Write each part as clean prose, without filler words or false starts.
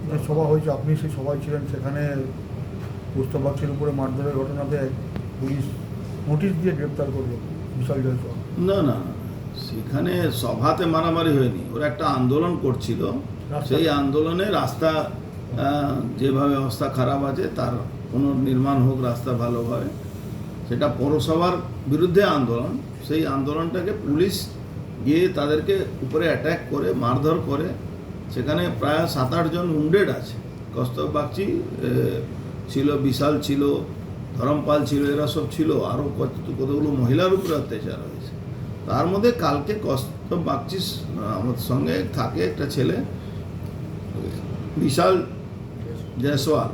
যে সভা হয়েছে, আপনি সেই সভায় ছিলেন, সেখানে প্রস্তাব বাক্সের উপরে মারধরের ঘটনাতে পুলিশ নোটিশ দিয়ে গ্রেপ্তার করলো বিশাল জয়সওয়াল। না না না, সেখানে সভাতে মারামারি হয়নি, ওরা একটা আন্দোলন করছিল। সেই আন্দোলনে রাস্তা যেভাবে অবস্থা খারাপ আছে তার পুনর্নির্মাণ হোক রাস্তা ভালোভাবে, সেটা পৌরসভার বিরুদ্ধে আন্দোলন। সেই আন্দোলনটাকে পুলিশ গিয়ে তাদেরকে উপরে অ্যাটাক করে মারধর করে, সেখানে প্রায় 7-8 জন উন্ডেড আছে। কস্তব বাগচি ছিল, বিশাল ছিল, ধরমপাল ছিল, এরা সব ছিল, আরও কতগুলো মহিলার উপরে অত্যাচার হয়েছে। তার মধ্যে কালকে কস্তব বাগচি আমার সঙ্গে থাকে একটা ছেলে বিশাল জয়সওয়াল,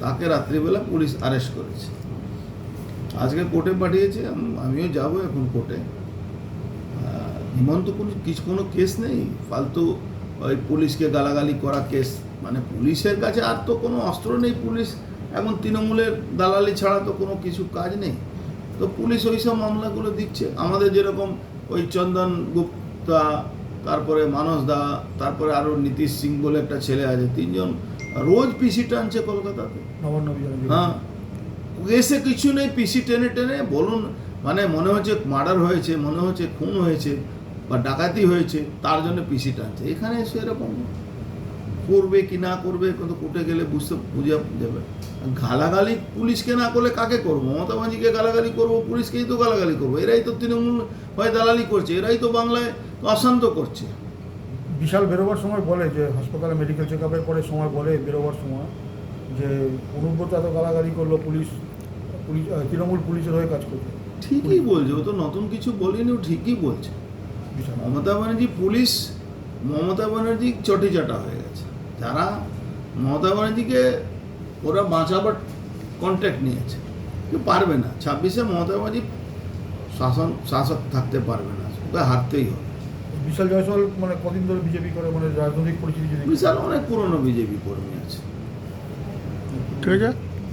তাকে রাত্রিবেলা পুলিশ অ্যারেস্ট করেছে। আজকে কোর্টে পাঠিয়েছে, আমিও যাব এখন কোর্টে। হিমন্ত কোনো কেস নেই, ফালতু ওই পুলিশকে গালাগালি করা কেস। মানে পুলিশের কাছে আর তো কোনো অস্ত্র নেই, পুলিশ এখন তৃণমূলের দালালি ছাড়া তো কোনো কিছু কাজ নেই। তো পুলিশ ওই সব মামলাগুলো দিচ্ছে। আমাদের যেরকম ওই চন্দন গুপ্তা, তারপরে মানস দা, তারপরে আরও নীতিশ সিং বলে একটা ছেলে আছে, 3 জন রোজ পিসি টানছে কলকাতাতে। হ্যাঁ, কেসে কিছু নেই, পিসি টেনে টেনে বলুন, মানে মনে হচ্ছে মার্ডার হয়েছে, মনে হচ্ছে খুন হয়েছে বা ডাকাতি হয়েছে, তার জন্য পিসি টানছে। এখানে এসে এরকম করবে কি না করবে কিন্তু কোর্টে গেলে বুঝে যাবে। গালাগালি পুলিশকে না করলে কাকে করবো? মমতা ব্যানার্জিকে গালাগালি করবো, পুলিশকেই তো গালাগালি করবো। এরাই তো তৃণমূল হয় দালালি করছে, এরাই তো বাংলায় অশান্ত করছে। বিশাল বেরোবার সময় বলে যে হাসপাতালে মেডিকেল চেক আপের পরে সময় বলে বেরোবার সময় যে অনুব্রত এত গালাগালি করলো, পুলিশ তৃণমূল পুলিশের হয়ে কাজ করছে। ঠিকই বলছে, ও তো নতুন কিছু বলিনি, ও ঠিকই বলছে। মমতা ব্যানার্জি চটি চাটা হয়ে গেছে। যারা মমতা ব্যানার্জিকে ওরা বাঁচাবার কন্ট্যাক্ট নিয়েছে, কেউ পারবে না। 26-এ মমতা ব্যানার্জি শাসক থাকতে পারবে না, ওকে হারতেই হবে। বিশাল জয়সওয়াল মানে কদিন ধরে বিজেপি করে, মানে রাজনৈতিক পরিচিতি? বিশাল অনেক পুরনো বিজেপি কর্মী আছে। ঠিক আছে।